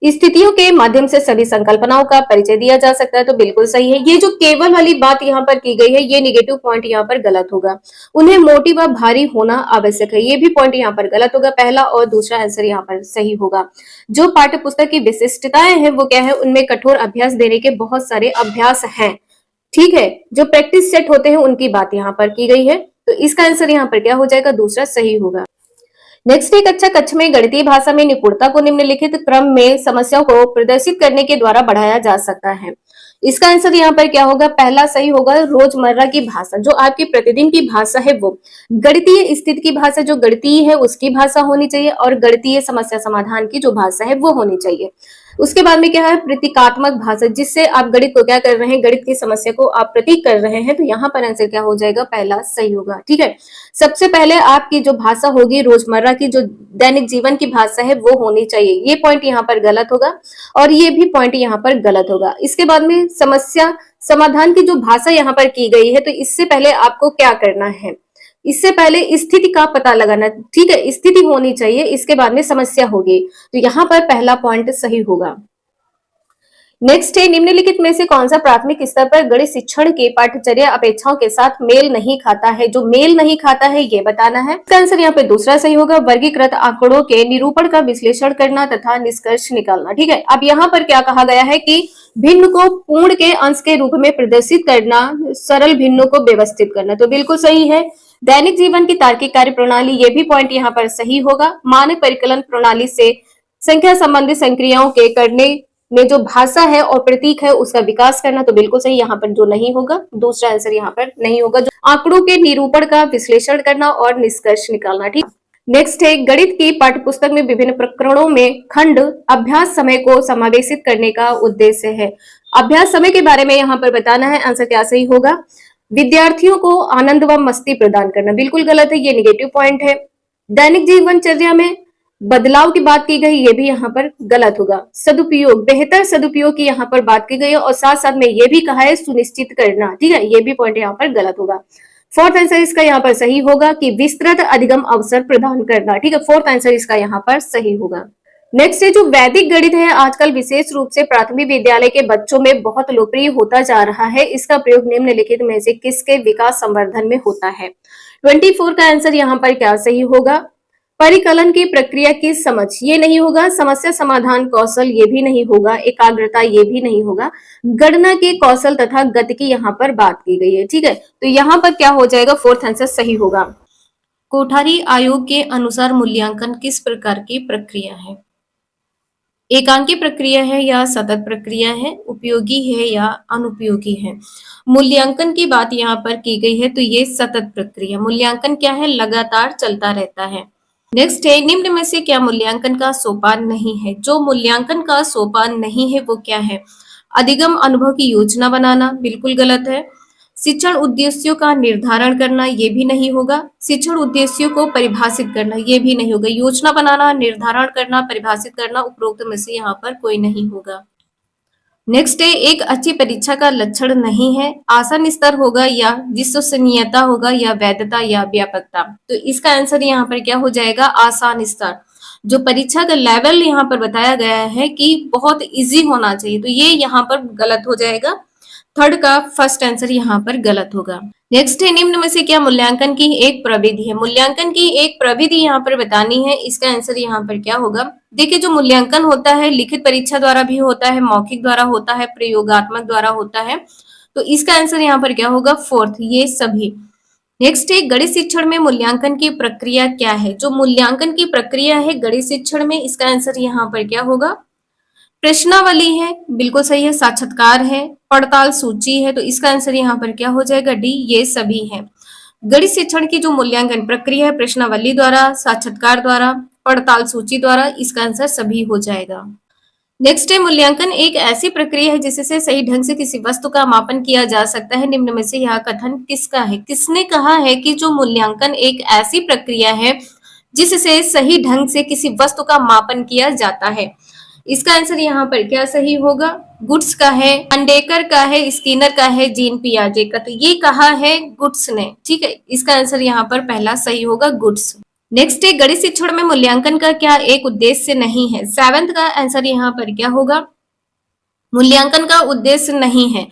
स्थितियों के माध्यम से सभी संकल्पनाओं का परिचय दिया जा सकता है। तो बिल्कुल सही है। ये जो केवल वाली बात यहाँ पर की गई है ये निगेटिव पॉइंट यहाँ पर गलत होगा। उन्हें मोटी व भारी होना आवश्यक है, ये भी पॉइंट यहाँ पर गलत होगा। पहला और दूसरा आंसर यहाँ पर सही होगा। जो पाठ्य पुस्तक की विशिष्टताएं हैं वो क्या है? उनमें कठोर अभ्यास देने के बहुत सारे अभ्यास हैं, ठीक है। जो प्रैक्टिस सेट होते हैं उनकी बात यहाँ पर की गई है। तो इसका आंसर यहाँ पर क्या हो जाएगा? दूसरा सही होगा। नेक्स्ट, एक अच्छा कक्षा में गणितीय भाषा में निपुणता को निम्नलिखित क्रम में समस्याओं को प्रदर्शित करने के द्वारा बढ़ाया जा सकता है। इसका आंसर यहाँ पर क्या होगा? पहला सही होगा, रोजमर्रा की भाषा, जो आपकी प्रतिदिन की भाषा है वो। गणितीय स्थिति की भाषा जो गणितीय है उसकी भाषा होनी चाहिए और गणितीय समस्या समाधान की जो भाषा है वो होनी चाहिए। उसके बाद में क्या है? प्रतीकात्मक भाषा, जिससे आप गणित को क्या कर रहे हैं? गणित की समस्या को आप प्रतीक कर रहे हैं। तो यहाँ पर आंसर क्या हो जाएगा? पहला सही होगा, ठीक है। सबसे पहले आपकी जो भाषा होगी रोजमर्रा की, जो दैनिक जीवन की भाषा है वो होनी चाहिए। ये पॉइंट यहाँ पर गलत होगा और ये भी पॉइंट यहाँ पर गलत होगा। इसके बाद में समस्या समाधान की जो भाषा यहाँ पर की गई है, तो इससे पहले आपको क्या करना है? इससे पहले स्थिति का पता लगाना, ठीक है। स्थिति होनी चाहिए, इसके बाद में समस्या होगी। तो यहाँ पर पहला पॉइंट सही होगा। नेक्स्ट है, निम्नलिखित में से कौन सा प्राथमिक स्तर पर गणित शिक्षण की पाठ्यचर्या अपेक्षाओं के साथ मेल नहीं खाता है? जो मेल नहीं खाता है ये बताना है। इसका आंसर यहाँ पे दूसरा सही होगा, वर्गीकृत आंकड़ों के निरूपण का विश्लेषण करना तथा निष्कर्ष निकालना। ठीक है, अब यहाँ पर क्या कहा गया है कि भिन्न को पूर्ण के अंश के रूप में प्रदर्शित करना, सरल भिन्नों को व्यवस्थित करना, तो बिल्कुल सही है। दैनिक जीवन की तार्किक कार्य प्रणाली, ये भी पॉइंट यहाँ पर सही होगा। मानक परिकलन प्रणाली से संख्या संबंधित संक्रियाओं के करने में जो भाषा है और प्रतीक है उसका विकास करना, तो बिल्कुल सही। यहाँ पर जो नहीं होगा, दूसरा आंसर यहाँ पर नहीं होगा, जो आंकड़ों के निरूपण का विश्लेषण करना और निष्कर्ष निकालना। ठीक, नेक्स्ट है, गणित की पाठ्यपुस्तक में विभिन्न प्रकरणों में खंड अभ्यास समय को समावेशित करने का उद्देश्य है। अभ्यास समय के बारे में यहाँ पर बताना है, आंसर क्या सही होगा? विद्यार्थियों को आनंद व मस्ती प्रदान करना, बिल्कुल गलत है, ये निगेटिव पॉइंट है। दैनिक जीवनचर्या में बदलाव की बात की गई, ये भी यहाँ पर गलत होगा। सदुपयोग, बेहतर सदुपयोग की यहाँ पर बात की गई है और साथ साथ में ये भी कहा है सुनिश्चित करना। ठीक है, ये भी पॉइंट यहाँ पर गलत होगा। फोर्थ आंसर इसका यहाँ पर सही होगा कि विस्तृत अधिगम अवसर प्रदान करना। ठीक है, फोर्थ आंसर इसका यहाँ पर सही होगा। नेक्स्ट है, जो वैदिक गणित है आजकल विशेष रूप से प्राथमिक विद्यालय के बच्चों में बहुत लोकप्रिय होता जा रहा है। इसका प्रयोग निम्नलिखित में से किसके विकास संवर्धन में होता है? 24 का आंसर यहाँ पर क्या सही होगा? परिकलन की प्रक्रिया की समझ, ये नहीं होगा। समस्या समाधान कौशल, ये भी नहीं होगा। एकाग्रता, ये भी नहीं होगा। गणना के कौशल तथा गति की यहाँ पर बात की गई है। ठीक है, तो यहाँ पर क्या हो जाएगा? फोर्थ आंसर सही होगा। कोठारी आयोग के अनुसार मूल्यांकन किस प्रकार की प्रक्रिया है? एकांकी प्रक्रिया है या सतत प्रक्रिया है? उपयोगी है या अनुपयोगी है? मूल्यांकन की बात यहाँ पर की गई है, तो ये सतत प्रक्रिया। मूल्यांकन क्या है? लगातार चलता रहता है। नेक्स्ट है, निम्न में से क्या मूल्यांकन का सोपान नहीं है? जो मूल्यांकन का सोपान नहीं है वो क्या है? अधिगम अनुभव की योजना बनाना, बिल्कुल गलत है। शिक्षण उद्देश्यों का निर्धारण करना, ये भी नहीं होगा। शिक्षण उद्देश्यों को परिभाषित करना, ये भी नहीं होगा। योजना बनाना, निर्धारण करना, परिभाषित करना, उपरोक्त में से यहाँ पर कोई नहीं होगा। नेक्स्ट है, एक अच्छी परीक्षा का लक्षण नहीं है, आसान स्तर होगा या विश्वसनीयता होगा या वैधता या व्यापकता। तो इसका आंसर यहाँ पर क्या हो जाएगा? आसान स्तर। जो परीक्षा का लेवल यहाँ पर बताया गया है कि बहुत इजी होना चाहिए, तो ये यहाँ पर गलत हो जाएगा। थर्ड का फर्स्ट आंसर यहाँ पर गलत होगा। नेक्स्ट है, निम्न में से क्या मूल्यांकन की एक प्रविधि है? मूल्यांकन की एक प्रविधि यहाँ पर बतानी है, इसका आंसर यहाँ पर क्या होगा? देखिए, जो मूल्यांकन होता है लिखित परीक्षा द्वारा भी होता है, मौखिक द्वारा होता है, प्रयोगात्मक द्वारा होता है, तो इसका आंसर यहाँ पर क्या होगा? फोर्थ, ये सभी। नेक्स्ट है, गणित शिक्षण में मूल्यांकन की प्रक्रिया क्या है? जो मूल्यांकन की प्रक्रिया है गणित शिक्षण में, इसका आंसर यहाँ पर क्या होगा? प्रश्नावली है, बिल्कुल सही है। साक्षात्कार है, पड़ताल सूची है, तो इसका आंसर यहाँ पर क्या हो जाएगा? डी, ये सभी है। गणित शिक्षण की जो मूल्यांकन प्रक्रिया है प्रश्नावली द्वारा, साक्षात्कार द्वारा, पड़ताल सूची द्वारा, इसका आंसर सभी हो जाएगा। नेक्स्ट है, मूल्यांकन एक ऐसी प्रक्रिया है जिससे सही ढंग से किसी वस्तु का मापन किया जा सकता है। निम्न में से यह कथन किसका है? किसने कहा है कि जो मूल्यांकन एक ऐसी प्रक्रिया है जिससे सही ढंग से किसी वस्तु का मापन किया जाता है? इसका आंसर यहाँ पर क्या सही होगा? गुड्स का है, अंडेकर का है, स्किनर का है, जीन पियाजे का, तो ये कहा है गुड्स ने। ठीक है, इसका आंसर यहाँ पर पहला सही होगा, गुड्स। नेक्स्ट है, गणित शिक्षण में मूल्यांकन का क्या एक उद्देश्य नहीं है? सेवेंथ का आंसर यहाँ पर क्या होगा? मूल्यांकन का उद्देश्य नहीं है।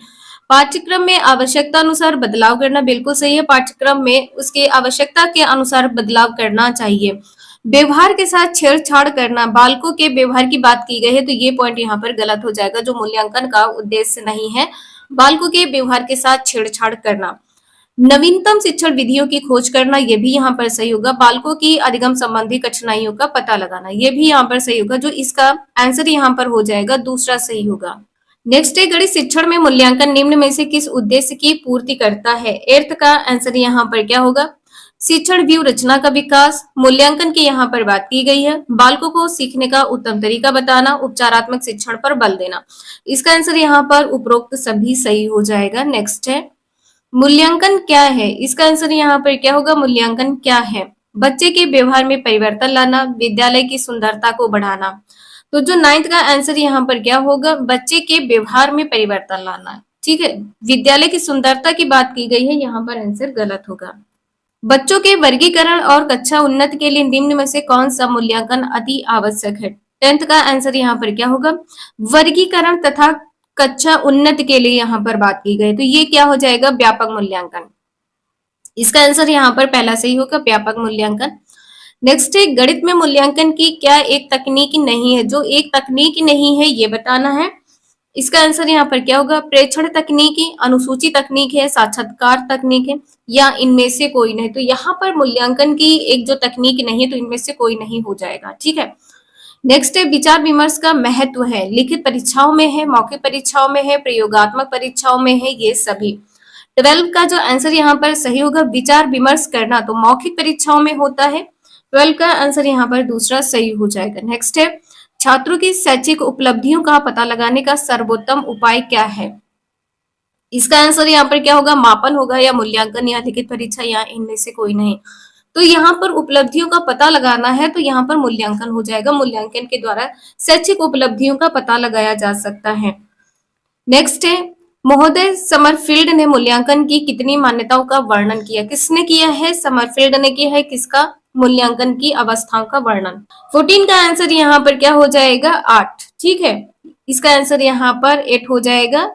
पाठ्यक्रम में आवश्यकता अनुसार बदलाव करना, बिल्कुल सही है। पाठ्यक्रम में उसके आवश्यकता के अनुसार बदलाव करना चाहिए। व्यवहार के साथ छेड़छाड़ करना, बालकों के व्यवहार की बात की गई है, तो ये पॉइंट यहाँ पर गलत हो जाएगा। जो मूल्यांकन का उद्देश्य नहीं है बालकों के व्यवहार के साथ छेड़छाड़ करना। नवीनतम शिक्षण विधियों की खोज करना, ये भी यहाँ पर सही होगा। बालकों की अधिगम संबंधी कठिनाइयों का पता लगाना, ये भी यहाँ पर सही होगा। जो इसका आंसर यहाँ पर हो जाएगा दूसरा सही होगा। नेक्स्ट है, गणित शिक्षण में मूल्यांकन निम्न में से किस उद्देश्य की पूर्ति करता है? एर्थ का आंसर यहाँ पर क्या होगा? शिक्षण व्यू रचना का विकास। मूल्यांकन की यहाँ पर बात की गई है, बालकों को सीखने का उत्तम तरीका बताना, उपचारात्मक शिक्षण पर बल देना। इसका आंसर यहाँ पर उपरोक्त सभी सही हो जाएगा। नेक्स्ट है, मूल्यांकन क्या है? इसका आंसर यहाँ पर क्या होगा? मूल्यांकन क्या है? बच्चे के व्यवहार में परिवर्तन लाना, विद्यालय की सुंदरता को बढ़ाना। तो जो 9th का आंसर यहाँ पर क्या होगा? बच्चे के व्यवहार में परिवर्तन लाना। ठीक है, विद्यालय की सुंदरता की बात की गई है, यहाँ पर आंसर गलत होगा। बच्चों के वर्गीकरण और कक्षा उन्नति के लिए निम्न में से कौन सा मूल्यांकन अति आवश्यक है? 10th का आंसर यहाँ पर क्या होगा? वर्गीकरण तथा कक्षा उन्नति के लिए यहाँ पर बात की गई, तो ये क्या हो जाएगा, व्यापक मूल्यांकन। इसका आंसर यहाँ पर पहला सही होगा, व्यापक मूल्यांकन। नेक्स्ट है, गणित में मूल्यांकन की क्या एक तकनीक नहीं है, जो एक तकनीक नहीं है ये बताना है। इसका आंसर यहाँ पर क्या होगा, प्रेक्षण तकनीकी, अनुसूची तकनीक है, साक्षात्कार तकनीक है, या इनमें से कोई नहीं। तो यहाँ पर मूल्यांकन की एक जो तकनीक नहीं है तो इनमें से कोई नहीं हो जाएगा, ठीक है। नेक्स्ट है, विचार विमर्श का महत्व है, लिखित परीक्षाओं में है, मौखिक परीक्षाओं में है, प्रयोगात्मक परीक्षाओं में है, ये सभी। 12 का जो आंसर यहाँ पर सही होगा, विचार विमर्श करना तो मौखिक परीक्षाओं में होता है। 12 का आंसर यहाँ पर दूसरा सही हो जाएगा। नेक्स्ट है, छात्रों की शैक्षिक उपलब्धियों का पता लगाने का सर्वोत्तम उपाय क्या है। इसका आंसर यहाँ पर क्या होगा, मापन होगा, या मूल्यांकन, या लिखित परीक्षा, या इनमें से कोई नहीं। तो यहाँ पर उपलब्धियों का पता लगाना है तो यहाँ पर मूल्यांकन हो जाएगा। मूल्यांकन के द्वारा शैक्षिक उपलब्धियों का पता लगाया जा सकता है। नेक्स्ट है, महोदय समरफील्ड ने मूल्यांकन की कितनी मान्यताओं का वर्णन किया। किसने किया है, समरफील्ड ने किया है। किसका, मूल्यांकन की अवस्थाओं का वर्णन। 14 का आंसर यहाँ पर क्या हो जाएगा, 8, ठीक है। इसका आंसर यहाँ पर 8 हो जाएगा।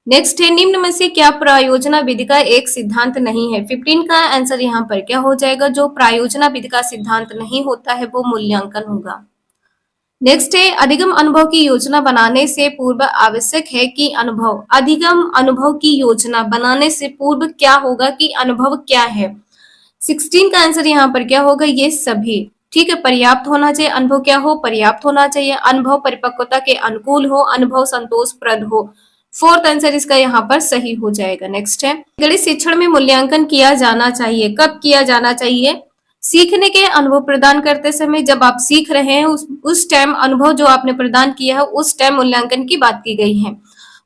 नेक्स्ट है, निम्न में से क्या प्रायोजना विधि का एक सिद्धांत नहीं है। 15 का आंसर यहाँ पर क्या हो जाएगा, जो प्रायोजना विधि का सिद्धांत नहीं होता है वो मूल्यांकन होगा। नेक्स्ट है, अधिगम अनुभव की योजना बनाने से पूर्व आवश्यक है कि अनुभव, अधिगम अनुभव की योजना बनाने से पूर्व क्या होगा कि अनुभव क्या है। 16 का आंसर यहाँ पर क्या होगा, ये सभी, ठीक है। पर्याप्त होना चाहिए, अनुभव क्या हो, पर्याप्त होना चाहिए, अनुभव परिपक्वता के अनुकूल हो, अनुभव संतोषप्रद हो। 4th आंसर इसका यहाँ पर सही हो जाएगा। नेक्स्ट है, गणित शिक्षण में मूल्यांकन किया जाना चाहिए, कब किया जाना चाहिए। सीखने के अनुभव प्रदान करते समय, जब आप सीख रहे हैं उस टाइम अनुभव जो आपने प्रदान किया है उस टाइम मूल्यांकन की बात की गई है।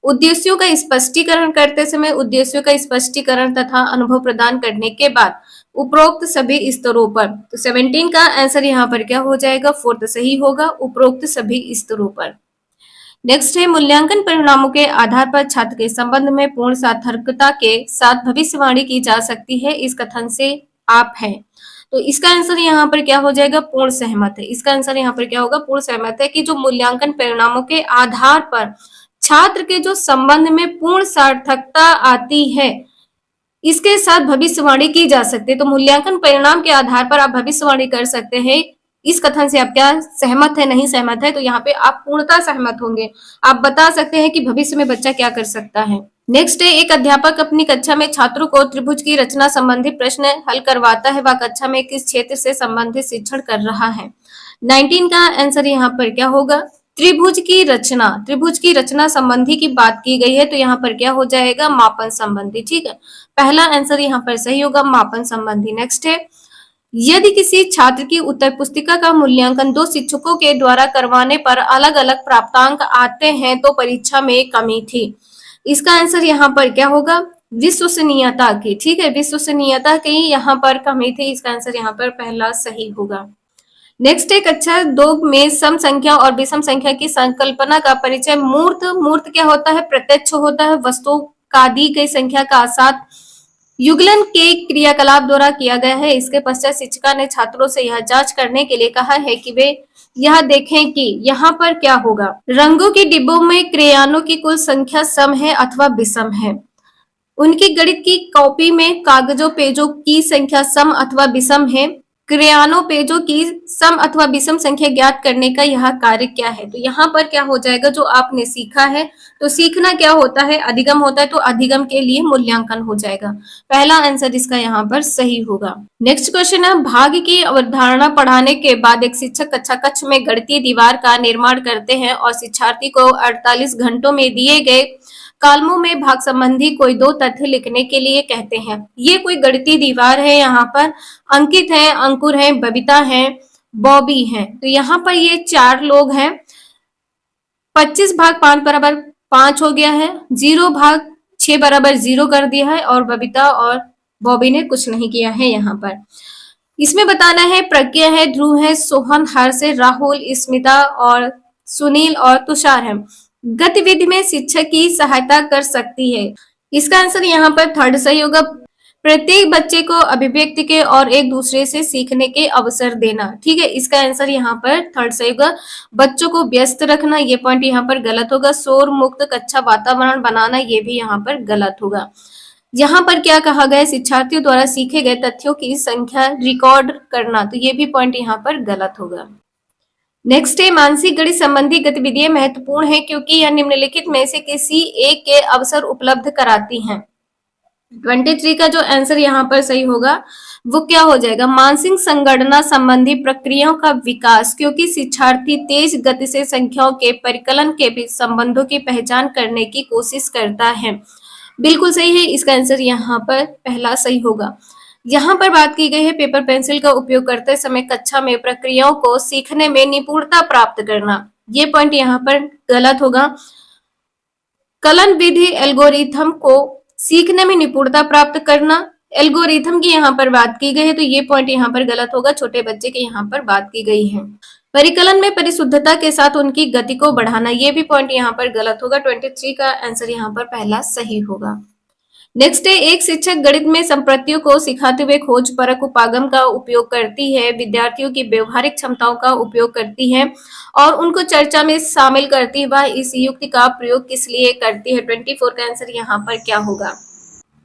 उद्देश्यों का स्पष्टीकरण करते समय, उद्देश्यों का स्पष्टीकरण तथा अनुभव प्रदान करने के बाद उपरोक्त सभी स्तरों पर। तो 17 का आंसर यहाँ पर क्या हो जाएगा, 4th सही होगा, उपरोक्त सभी स्तरों पर। नेक्स्ट है, मूल्यांकन परिणामों के आधार पर छात्र के संबंध में पूर्ण सार्थकता के साथ भविष्यवाणी की जा सकती है, इस कथन से आप हैं। तो इसका आंसर यहाँ पर क्या हो जाएगा, पूर्ण सहमत है। इसका आंसर यहाँ पर क्या होगा, पूर्ण सहमत है कि जो मूल्यांकन परिणामों के आधार पर छात्र के जो संबंध में पूर्ण सार्थकता आती है, इसके साथ भविष्यवाणी की जा सकती है। तो मूल्यांकन परिणाम के आधार पर आप भविष्यवाणी कर सकते हैं, इस कथन से आप क्या सहमत है, नहीं सहमत है। तो यहाँ पे आप पूर्णतः सहमत होंगे, आप बता सकते हैं कि भविष्य में बच्चा क्या कर सकता है। नेक्स्ट है, एक अध्यापक अपनी कक्षा में छात्रों को त्रिभुज की रचना संबंधी प्रश्न हल करवाता है, वह कक्षा में किस क्षेत्र से संबंधित शिक्षण कर रहा है। 19 का आंसर यहाँ पर क्या होगा, त्रिभुज की रचना, त्रिभुज की रचना संबंधी की बात की गई है, तो यहाँ पर क्या हो जाएगा, मापन संबंधी, ठीक है। पहला आंसर यहाँ पर सही होगा, मापन संबंधी। नेक्स्ट है, यदि किसी छात्र की उत्तर पुस्तिका का मूल्यांकन 2 शिक्षकों के द्वारा करवाने पर अलग अलग प्राप्तांक आते हैं तो परीक्षा में कमी थी। इसका आंसर यहाँ पर क्या होगा, विश्वसनीयता की, ठीक है, विश्वसनीयता की यहाँ पर कमी थी। इसका आंसर यहाँ पर पहला सही होगा। नेक्स्ट है, कक्षा 2 में सम संख्या और विषम संख्या की संकल्पना का परिचय मूर्त, मूर्त क्या होता है, प्रत्यक्ष होता है, वस्तु का दी गई संख्या का साथ युगलन के क्रियाकलाप द्वारा किया गया है। इसके पश्चात शिक्षिका ने छात्रों से यह जांच करने के लिए कहा है कि वे यह देखें कि यहाँ पर क्या होगा, रंगों के डिब्बों में क्रेयानों की कुल संख्या सम है अथवा विषम है। उनकी गणित की कॉपी में कागजों पेजों की संख्या सम अथवा विषम है। क्रेयानों पेजों की सम अथवा विषम संख्या ज्ञात करने का यह कार्य क्या है। तो यहाँ पर क्या हो जाएगा, जो आपने सीखा है, तो सीखना क्या होता है, अधिगम होता है, तो अधिगम के लिए मूल्यांकन हो जाएगा। पहला आंसर इसका यहाँ पर सही होगा। नेक्स्ट क्वेश्चन है, भाग की अवधारणा पढ़ाने के बाद एक शिक्षक कक्षा कक्ष में गणितीय दीवार का निर्माण करते हैं और शिक्षार्थी को 48 घंटों में दिए गए कालमों में भाग संबंधी कोई 2 तथ्य लिखने के लिए कहते हैं। ये कोई गणितीय दीवार है, यहाँ पर अंकित है, अंकुर है, बबीता है, बॉबी है। तो यहाँ पर ये 4 लोग हैं। 25 भाग 5 बराबर 5 हो गया है, 0 भाग 6 बराबर 0 कर दिया है, और बबीता और बॉबी ने कुछ नहीं किया है। यहाँ पर इसमें बताना है, प्रज्ञा है, ध्रुव है, सोहन, हर्ष है, राहुल, स्मिता और सुनील और तुषार है। गतिविधि में शिक्षक की सहायता कर सकती है। इसका आंसर यहाँ पर 3rd सही होगा। प्रत्येक बच्चे को अभिव्यक्ति के और एक दूसरे से सीखने के अवसर देना। ठीक है, इसका आंसर यहाँ पर थर्ड सही होगा। बच्चों को व्यस्त रखना, ये पॉइंट यहाँ पर गलत होगा। शोर मुक्त कक्षा वातावरण बनाना, ये भी यहाँ पर गलत होगा। यहाँ पर क्या कहा गया, शिक्षार्थियों द्वारा सीखे गए तथ्यों की संख्या रिकॉर्ड करना, तो ये भी पॉइंट यहाँ पर गलत होगा। नेक्स्ट है, मानसिक गणित संबंधी गतिविधियां महत्वपूर्ण है क्योंकि यह निम्नलिखित में से किसी एक के अवसर उपलब्ध कराती हैं। 23 का जो आंसर यहाँ पर सही होगा वो क्या हो जाएगा, मानसिक संगणना संबंधी प्रक्रियाओं का विकास, क्योंकि शिक्षार्थी तेज गति से संख्याओं के परिकलन के बीच संबंधों की पहचान करने की कोशिश करता है। बिल्कुल सही है, इसका आंसर यहाँ पर पहला सही होगा। यहाँ पर बात की गई है पेपर पेंसिल का उपयोग करते समय कक्षा में प्रक्रियाओं को सीखने में निपुणता प्राप्त करना, ये पॉइंट यहाँ पर गलत होगा। कलन विधि एल्गोरिथम को सीखने में निपुणता प्राप्त करना, एल्गोरिथम की यहाँ पर बात की गई है, तो ये पॉइंट यहाँ पर गलत होगा। छोटे बच्चे की यहाँ पर बात की गई है। परिकलन में परिशुद्धता के साथ उनकी गति को बढ़ाना, ये भी पॉइंट यहाँ पर गलत होगा। 23 का आंसर यहाँ पर पहला सही होगा। नेक्स्ट है, एक शिक्षक गणित में संप्रतियों को सिखाते हुए खोज परख उपागम का उपयोग करती है, विद्यार्थियों की व्यवहारिक क्षमताओं का उपयोग करती है और उनको चर्चा में शामिल करती है। वह इस युक्ति का प्रयोग किस लिए करती है? 24 का आंसर यहाँ पर क्या होगा?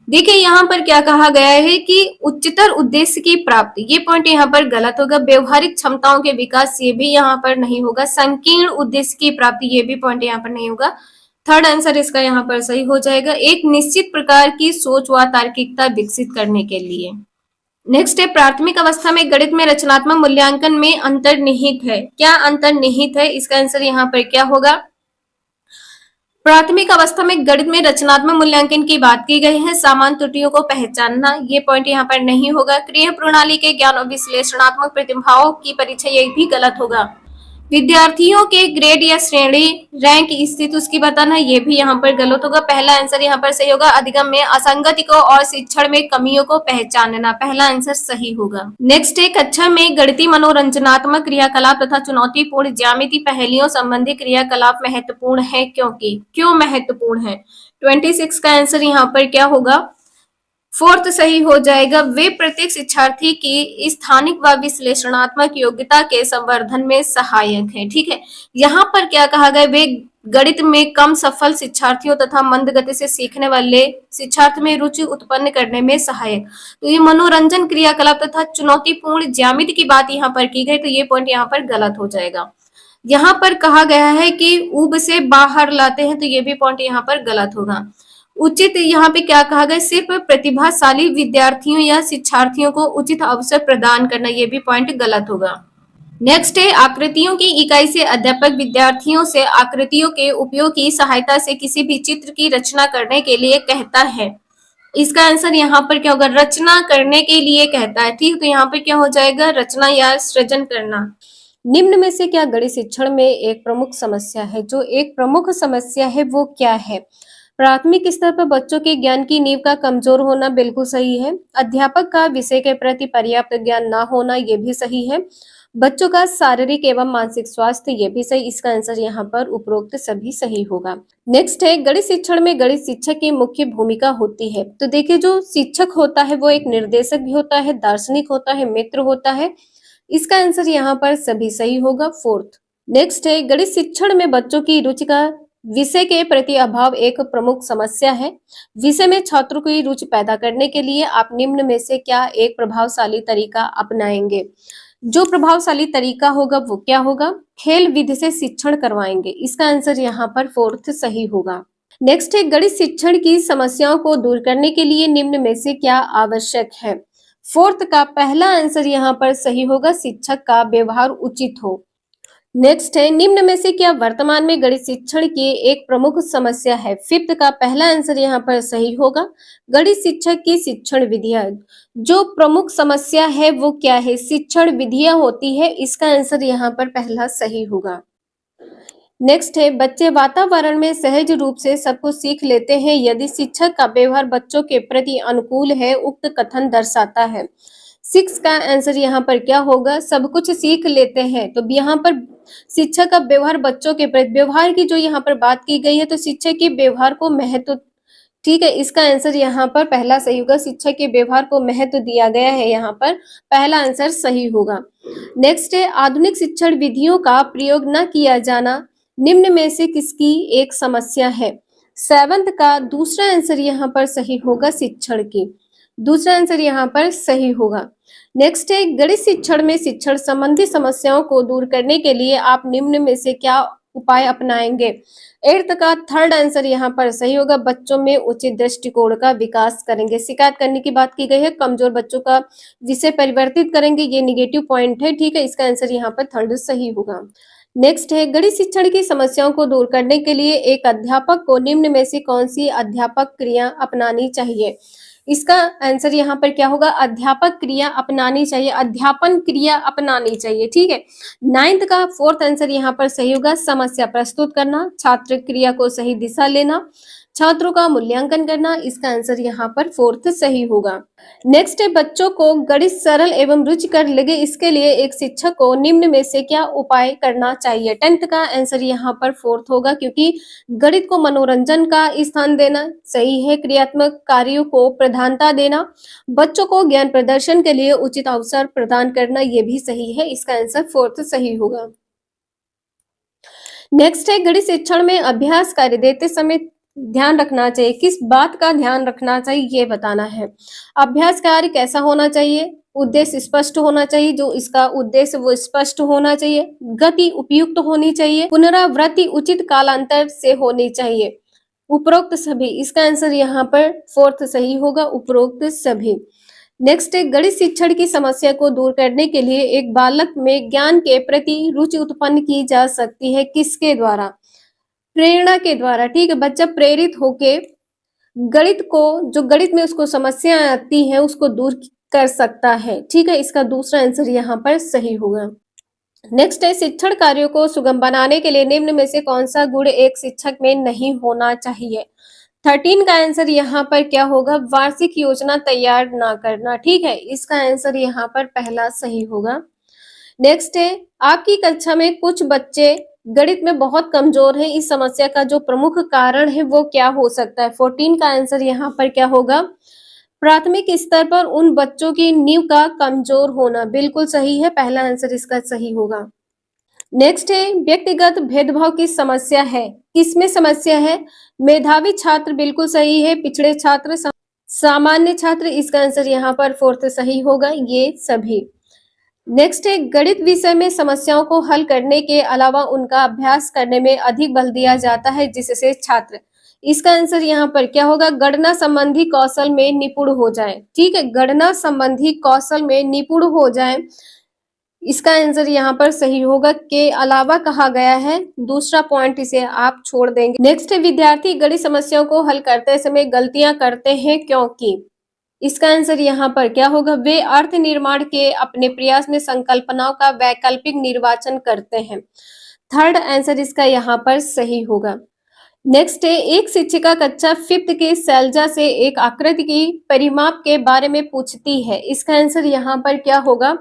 देखिए यहाँ पर क्या कहा गया है कि उच्चतर उद्देश्य की प्राप्ति, ये पॉइंट यहाँ पर गलत होगा। व्यवहारिक क्षमताओं के विकास, ये भी यहाँ पर नहीं होगा। संकीर्ण उद्देश्य की प्राप्ति, ये भी पॉइंट यहाँ पर नहीं होगा। थर्ड आंसर इसका यहाँ पर सही हो जाएगा, एक निश्चित प्रकार की सोच व तार्किकता विकसित करने के लिए। नेक्स्ट है, प्राथमिक अवस्था में गणित में रचनात्मक मूल्यांकन में अंतर्निहित है। क्या अंतर्निहित है? इसका आंसर यहाँ पर क्या होगा? प्राथमिक अवस्था में गणित में रचनात्मक मूल्यांकन की बात की गई है, सामान्य त्रुटियों को पहचानना, ये पॉइंट यहाँ पर नहीं होगा। क्रिया प्रणाली के ज्ञान और विश्लेषणात्मक प्रतिभाओं की परीक्षा, ये भी गलत होगा। विद्यार्थियों के ग्रेड या श्रेणी रैंक स्थिति उसकी बताना, ये भी यहाँ पर गलत होगा। पहला आंसर यहाँ पर सही होगा, अधिगम में असंगति को और शिक्षण में कमियों को पहचानना, पहला आंसर सही होगा। नेक्स्ट है, कक्षा में गणितीय मनोरंजनात्मक क्रियाकलाप तथा चुनौतीपूर्ण ज्यामिति पहेलियों संबंधी क्रियाकलाप महत्वपूर्ण है, क्योंकि क्यों महत्वपूर्ण है? 26 का आंसर यहाँ पर क्या होगा? फोर्थ सही हो जाएगा। वे प्रत्येक शिक्षार्थी की स्थानिक व विश्लेषणात्मक योग्यता के संवर्धन में सहायक है। ठीक है, यहाँ पर क्या कहा गया, वे गणित में कम सफल शिक्षार्थियों तथा मंद गति से सीखने वाले शिक्षार्थी में रुचि उत्पन्न करने में सहायक। तो ये मनोरंजन क्रियाकलाप तथा चुनौतीपूर्ण ज्यामिति की बात यहाँ पर की गई, तो ये पॉइंट यहाँ पर गलत हो जाएगा। यहाँ पर कहा गया है कि ऊब से बाहर लाते हैं, तो ये भी पॉइंट यहाँ पर गलत होगा। उचित यहाँ पे क्या कहा गया, सिर्फ प्रतिभाशाली विद्यार्थियों या शिक्षार्थियों को उचित अवसर प्रदान करना, ये भी पॉइंट गलत होगा। नेक्स्ट है, आकृतियों की इकाई से अध्यापक विद्यार्थियों से आकृतियों के उपयोग की सहायता से किसी भी चित्र की रचना करने के लिए कहता है। इसका आंसर यहाँ पर क्या होगा? रचना करने के लिए कहता है। ठीक, तो यहाँ पर क्या हो जाएगा? रचना या सृजन करना। निम्न में से क्या गणित शिक्षण में एक प्रमुख समस्या है? जो एक प्रमुख समस्या है वो क्या है? प्राथमिक स्तर पर बच्चों के ज्ञान की नींव का कमजोर होना, बिल्कुल सही है। अध्यापक का विषय के प्रति पर्याप्त ज्ञान न होना, ये भी सही है। बच्चों का शारीरिक एवं मानसिक स्वास्थ्य, ये भी सही। इसका आंसर यहाँ पर उपरोक्त सभी सही होगा। नेक्स्ट है, गणित शिक्षण में गणित शिक्षक की मुख्य भूमिका होती है। तो देखिए, जो शिक्षक होता है वो एक निर्देशक भी होता है, दार्शनिक होता है, मित्र होता है। इसका आंसर यहाँ पर सभी सही होगा, फोर्थ। नेक्स्ट है, गणित शिक्षण में बच्चों की रुचि का विषय के प्रति अभाव एक प्रमुख समस्या है। विषय में छात्रों की रुचि पैदा करने के लिए आप निम्न में से क्या एक प्रभावशाली तरीका अपनाएंगे? जो प्रभावशाली तरीका होगा वो क्या होगा? खेल विधि से शिक्षण करवाएंगे। इसका आंसर यहाँ पर फोर्थ सही होगा। नेक्स्ट है, गणित शिक्षण की समस्याओं को दूर करने के लिए निम्न में से क्या आवश्यक है? फोर्थ का पहला आंसर यहाँ पर सही होगा, शिक्षक का व्यवहार उचित हो। नेक्स्ट है, निम्न में से क्या वर्तमान में गणित शिक्षण की एक प्रमुख समस्या है? फिफ्थ का पहला आंसर यहाँ पर सही होगा, गणित शिक्षक की शिक्षण विधियां। जो प्रमुख समस्या है वो क्या है? शिक्षण विधियां होती है। इसका आंसर यहाँ पर पहला सही होगा। नेक्स्ट है, बच्चे वातावरण में सहज रूप से सब कुछ सीख लेते हैं यदि शिक्षक का व्यवहार बच्चों के प्रति अनुकूल है, उक्त कथन दर्शाता है। 6 का आंसर यहाँ पर क्या होगा? सब कुछ सीख लेते हैं। तो यहाँ पर शिक्षक का व्यवहार बच्चों के प्रति, व्यवहार की जो यहाँ पर बात की गई है, तो शिक्षक के व्यवहार को महत्व ठीक है, इसका आंसर यहाँ पर पहला सही होगा। शिक्षक के व्यवहार को महत्व दिया गया है, यहाँ पर पहला आंसर सही होगा। नेक्स्ट है, आधुनिक शिक्षण विधियों का प्रयोग न किया जाना निम्न में से किसकी एक समस्या है? सेवंथ का दूसरा आंसर यहाँ पर सही होगा, शिक्षण की। दूसरा आंसर यहाँ पर सही होगा। नेक्स्ट है, गणित शिक्षण में शिक्षण संबंधी समस्याओं को दूर करने के लिए आप निम्न में से क्या उपाय अपनाएंगे? एट्थ का थर्ड आंसर यहाँ पर सही होगा, बच्चों में उचित दृष्टिकोण का विकास करेंगे। शिकायत करने की बात की गई है, कमजोर बच्चों का विषय परिवर्तित करेंगे, ये निगेटिव पॉइंट है। ठीक है, इसका आंसर यहाँ पर थर्ड सही होगा। नेक्स्ट है, गणित शिक्षण की समस्याओं को दूर करने के लिए एक अध्यापक को निम्न में से कौन सी अध्यापक क्रिया अपनानी चाहिए? इसका आंसर यहाँ पर क्या होगा? अध्यापक क्रिया अपनानी चाहिए, अध्यापन क्रिया अपनानी चाहिए। ठीक है, नाइन्थ का फोर्थ आंसर यहाँ पर सही होगा, समस्या प्रस्तुत करना, छात्र क्रिया को सही दिशा लेना, छात्रों का मूल्यांकन करना। इसका आंसर यहाँ पर फोर्थ सही होगा। नेक्स्ट है, बच्चों को गणित सरल एवं रुचिकर लगे इसके लिए एक शिक्षक को निम्न में से क्या उपाय करना चाहिए? टेंथ का आंसर यहाँ पर फोर्थ होगा, क्योंकि गणित को मनोरंजन का स्थान देना सही है, क्रियात्मक कार्यों को प्रधानता देना, बच्चों को ज्ञान प्रदर्शन के लिए उचित अवसर प्रदान करना, ये भी सही है। इसका आंसर फोर्थ सही होगा। नेक्स्ट है, गणित शिक्षण में अभ्यास कार्य देते समय ध्यान रखना चाहिए, किस बात का ध्यान रखना चाहिए ये बताना है। अभ्यास कार्य कैसा होना चाहिए? उद्देश्य स्पष्ट होना चाहिए, जो इसका उद्देश्य वो स्पष्ट होना चाहिए, गति उपयुक्त होनी चाहिए, पुनरावृत्ति उचित कालांतर से होनी चाहिए, उपरोक्त सभी। इसका आंसर यहाँ पर फोर्थ सही होगा, उपरोक्त सभी। नेक्स्ट है, गणित शिक्षण की समस्या को दूर करने के लिए एक बालक में ज्ञान के प्रति रुचि उत्पन्न की जा सकती है, किसके द्वारा? प्रेरणा के द्वारा। ठीक है, बच्चा प्रेरित होके गणित को, जो गणित में उसको समस्या आती है उसको दूर कर सकता है। ठीक है, इसका दूसरा आंसर यहाँ पर सही होगा। नेक्स्ट है, शिक्षण कार्यों को सुगम बनाने के लिए निम्न में से कौन सा गुण एक शिक्षक में नहीं होना चाहिए? 13 का आंसर यहाँ पर क्या होगा? वार्षिक योजना तैयार ना करना। ठीक है, इसका आंसर यहाँ पर पहला सही होगा। नेक्स्ट है, आपकी कक्षा में कुछ बच्चे गणित में बहुत कमजोर हैं, इस समस्या का जो प्रमुख कारण है वो क्या हो सकता है? 14 का आंसर यहाँ पर क्या होगा? प्राथमिक स्तर पर उन बच्चों की नींव का कमजोर होना। बिल्कुल सही है, पहला आंसर इसका सही होगा। नेक्स्ट है, व्यक्तिगत भेदभाव की समस्या है, किसमें समस्या है? मेधावी छात्र बिल्कुल सही है, पिछड़े छात्र, सामान्य छात्र। इसका आंसर यहाँ पर फोर्थ सही होगा, ये सभी। नेक्स्ट है, गणित विषय में समस्याओं को हल करने के अलावा उनका अभ्यास करने में अधिक बल दिया जाता है, जिससे छात्र, इसका आंसर यहाँ पर क्या होगा? गणना संबंधी कौशल में निपुण हो जाए। ठीक है, गणना संबंधी कौशल में निपुण हो जाए, इसका आंसर यहाँ पर सही होगा। के अलावा कहा गया है, दूसरा पॉइंट इसे आप छोड़ देंगे। नेक्स्ट है, विद्यार्थी गणित समस्याओं को हल करते समय गलतियां करते हैं क्योंकि? इसका आंसर यहाँ पर क्या होगा? वे अर्थ निर्माण के अपने प्रयास में संकल्पनाओं का वैकल्पिक निर्वाचन करते हैं। थर्ड आंसर इसका यहाँ पर सही होगा। नेक्स्ट है, एक शिक्षिका कक्षा 5th के शैलजा से एक आकृति की परिमाप के बारे में पूछती है, इसका आंसर यहाँ पर क्या होगा?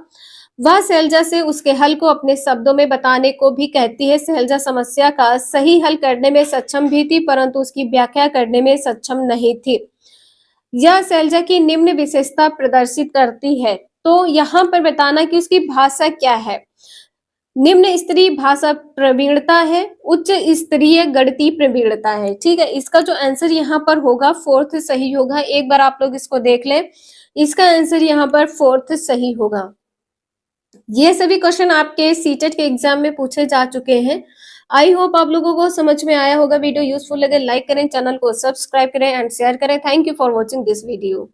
वह शैलजा से उसके हल को अपने शब्दों में बताने को भी कहती है। शैलजा समस्या का सही हल करने में सक्षम भी थी, परंतु उसकी व्याख्या करने में सक्षम नहीं थी। यह शैलजा की निम्न विशेषता प्रदर्शित करती है, तो यहाँ पर बताना कि उसकी भाषा क्या है। निम्न स्तरीय भाषा प्रवीणता है, उच्च स्तरीय गणितीय प्रवीणता है। ठीक है, इसका जो आंसर यहाँ पर होगा फोर्थ सही होगा। एक बार आप लोग इसको देख लें, इसका आंसर यहाँ पर फोर्थ सही होगा। ये सभी क्वेश्चन आपके सीटेट के एग्जाम में पूछे जा चुके हैं। आई होप आप लोगों को समझ में आया होगा। वीडियो यूजफुल लगे लाइक करें, चैनल को सब्सक्राइब करें एंड शेयर करें। Thank you for watching this video.